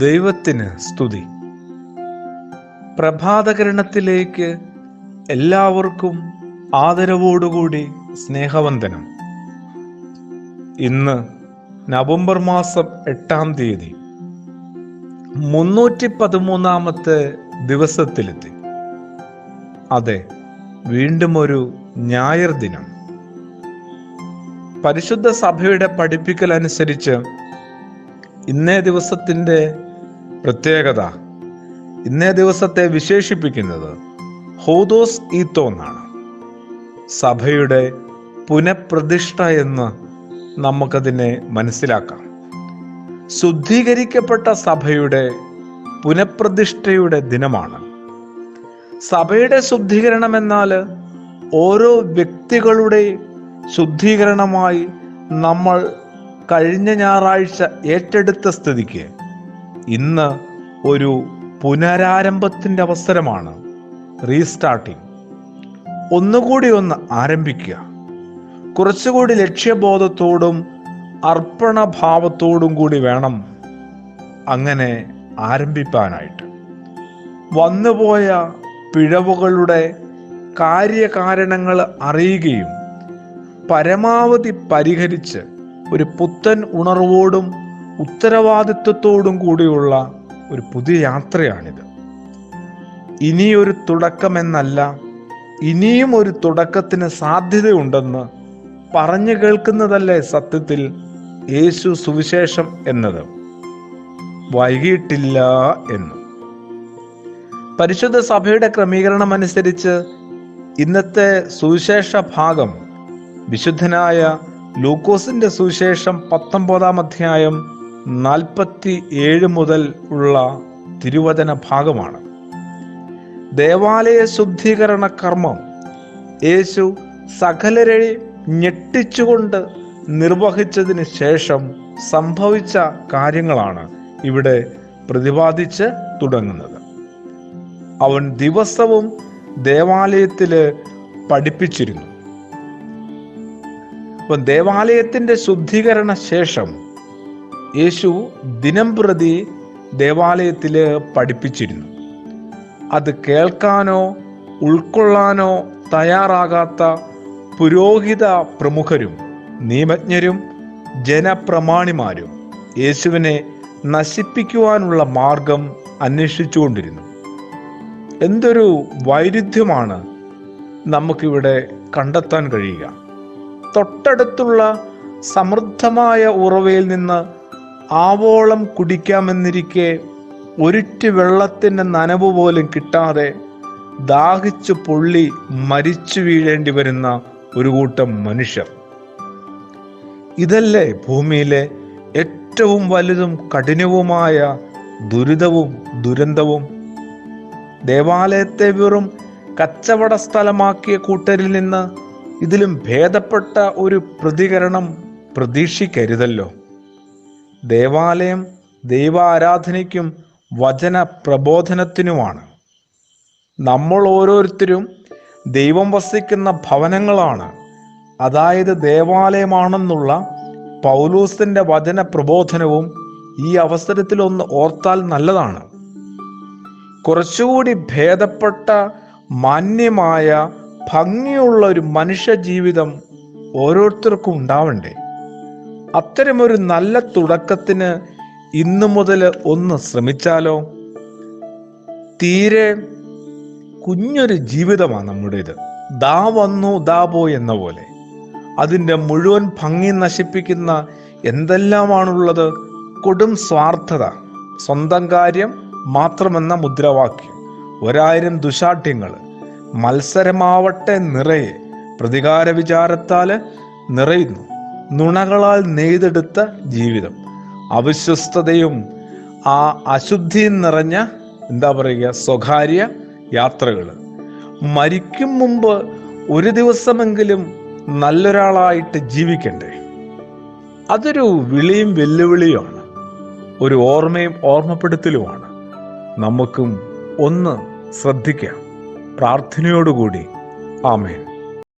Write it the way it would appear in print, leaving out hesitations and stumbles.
ദൈവത്തിന് സ്തുതി. പ്രഭാതകിരണത്തിലേക്ക് എല്ലാവർക്കും ആദരവോടുകൂടി സ്നേഹവന്ദനം. ഇന്ന് നവംബർ മാസം 8-ാം തീയതി 313-ാമത്തെ ദിവസത്തിലെത്തി. അതെ, വീണ്ടും ഒരു ഞായർ ദിനം. പരിശുദ്ധ സഭയുടെ പഠിപ്പിക്കൽ അനുസരിച്ച് ഇന്നേ ദിവസത്തിൻ്റെ പ്രത്യേകത, ഇന്നേ ദിവസത്തെ വിശേഷിപ്പിക്കുന്നത് ഹോദോസ് ഈത്തോ എന്നാണ്. സഭയുടെ പുനഃപ്രതിഷ്ഠ എന്ന് നമുക്കതിനെ മനസ്സിലാക്കാം. ശുദ്ധീകരിക്കപ്പെട്ട സഭയുടെ പുനഃപ്രതിഷ്ഠയുടെ ദിനമാണ്. സഭയുടെ ശുദ്ധീകരണം എന്നാൽ ഓരോ വ്യക്തികളുടെ ശുദ്ധീകരണമായി നമ്മൾ കഴിഞ്ഞ ഞായറാഴ്ച ഏറ്റെടുത്ത സ്ഥിതിക്ക് ഇന്ന് ഒരു പുനരാരംഭത്തിൻ്റെ അവസരമാണ്. റീസ്റ്റാർട്ടിങ്, ഒന്നുകൂടി ആരംഭിക്കുക. കുറച്ചുകൂടി ലക്ഷ്യബോധത്തോടും അർപ്പണഭാവത്തോടും കൂടി വേണം അങ്ങനെ ആരംഭിക്കാനായിട്ട്. വന്നുപോയ പിഴവുകളുടെ കാര്യകാരണങ്ങൾ അറിയുകയും പരമാവധി പരിഹരിച്ച് ഒരു പുത്തൻ ഉണർവോടും ഉത്തരവാദിത്വത്തോടും കൂടിയുള്ള ഒരു പുതിയ യാത്രയാണിത്. ഇനിയൊരു തുടക്കമെന്നല്ല, ഇനിയും ഒരു തുടക്കത്തിന് സാധ്യതയുണ്ടെന്ന് പറഞ്ഞു കേൾക്കുന്നതല്ലേ സത്യത്തിൽ യേശു സുവിശേഷം എന്നത്. വൈകിട്ടില്ല എന്ന്. പരിശുദ്ധ സഭയുടെ ക്രമീകരണം അനുസരിച്ച് ഇന്നത്തെ സുവിശേഷ ഭാഗം വിശുദ്ധനായ ലൂക്കോസിന്റെ സുവിശേഷം 19-ാം അധ്യായം 47 മുതൽ ഉള്ള തിരുവചന ഭാഗമാണ്. ദേവാലയ ശുദ്ധീകരണ കർമ്മം യേശു സകലരെ ഞെട്ടിച്ചുകൊണ്ട് നിർവഹിച്ചതിന് ശേഷം സംഭവിച്ച കാര്യങ്ങളാണ് ഇവിടെ പ്രതിപാദിച്ച് തുടങ്ങുന്നത്. അവൻ ദിവസവും ദേവാലയത്തില് പഠിപ്പിച്ചിരുന്നു. അപ്പം ദേവാലയത്തിന്റെ ശുദ്ധീകരണ ശേഷം യേശു ദിനംപ്രതി ദേവാലയത്തില് പഠിപ്പിച്ചിരുന്നു. അത് കേൾക്കാനോ ഉൾക്കൊള്ളാനോ തയ്യാറാകാത്ത പുരോഹിത പ്രമുഖരും നിയമജ്ഞരും ജനപ്രമാണിമാരും യേശുവിനെ നശിപ്പിക്കുവാനുള്ള മാർഗം അന്വേഷിച്ചുകൊണ്ടിരുന്നു. എന്തൊരു വൈരുദ്ധ്യമാണ് നമുക്കിവിടെ കണ്ടെത്താൻ കഴിയുക. തൊട്ടടുത്തുള്ള സമൃദ്ധമായ ഉറവയിൽ നിന്ന് ആവോളം കുടിക്കാമെന്നിരിക്കെ ഒരിറ്റ് വെള്ളത്തിൻ്റെ നനവ് പോലും കിട്ടാതെ ദാഹിച്ചു പൊള്ളി മരിച്ചു വീഴേണ്ടി വരുന്ന ഒരു കൂട്ടം മനുഷ്യർ. ഇതല്ലേ ഭൂമിയിലെ ഏറ്റവും വലുതും കഠിനവുമായ ദുരിതവും ദുരന്തവും? ദേവാലയത്തെ വെറും കച്ചവട സ്ഥലമാക്കിയ കൂട്ടരിൽ നിന്ന് ഇതിലും ഭേദപ്പെട്ട ഒരു പ്രതികരണം പ്രതീക്ഷിക്കരുതല്ലോ. ദേവാലയം ദൈവാരാധനയ്ക്കും വചന പ്രബോധനത്തിനുമാണ്. നമ്മൾ ഓരോരുത്തരും ദൈവം വസിക്കുന്ന ഭവനങ്ങളാണ്, അതായത് ദേവാലയമാണെന്നുള്ള പൗലോസിന്റെ വചന പ്രബോധനവും ഈ അവസരത്തിൽ ഓർത്താൽ നല്ലതാണ്. കുറച്ചുകൂടി ഭേദപ്പെട്ട മാന്യമായ ഭംഗിയുള്ള ഒരു മനുഷ്യ ജീവിതം ഓരോരുത്തർക്കും ഉണ്ടാവണ്ടേ? അത്തരമൊരു നല്ല തുടക്കത്തിന് ഇന്നു മുതൽ ശ്രമിച്ചാലോ? തീരെ കുഞ്ഞൊരു ജീവിതമാണ് നമ്മുടേത്. ദാ വന്നു ദാ പോയി എന്ന പോലെ. അതിൻ്റെ മുഴുവൻ ഭംഗി നശിപ്പിക്കുന്ന എന്തെല്ലാമാണുള്ളത്? കൊടും സ്വാർത്ഥത, സ്വന്തം കാര്യം മാത്രമെന്ന മുദ്രാവാക്യം, 1000 ദുശാഠ്യങ്ങൾ, മത്സരമാവട്ടെ നിറയെ പ്രതികാര വിചാരത്താൽ നിറയുന്നു, നുണകളാൽ നെയ്തെടുത്ത ജീവിതം, അവിശ്വസ്തതയും ആ അശുദ്ധിയും നിറഞ്ഞ സ്വകാര്യ യാത്രകൾ. മരിക്കും മുമ്പ് ഒരു ദിവസമെങ്കിലും നല്ലൊരാളായിട്ട് ജീവിക്കണ്ടേ? അതൊരു വിളിയും വെല്ലുവിളിയുമാണ്, ഒരു ഓർമ്മയും ഓർമ്മപ്പെടുത്തലുമാണ്. നമുക്കും ശ്രദ്ധിക്കാം. പ്രാർത്ഥനയോടുകൂടി ആമേൻ.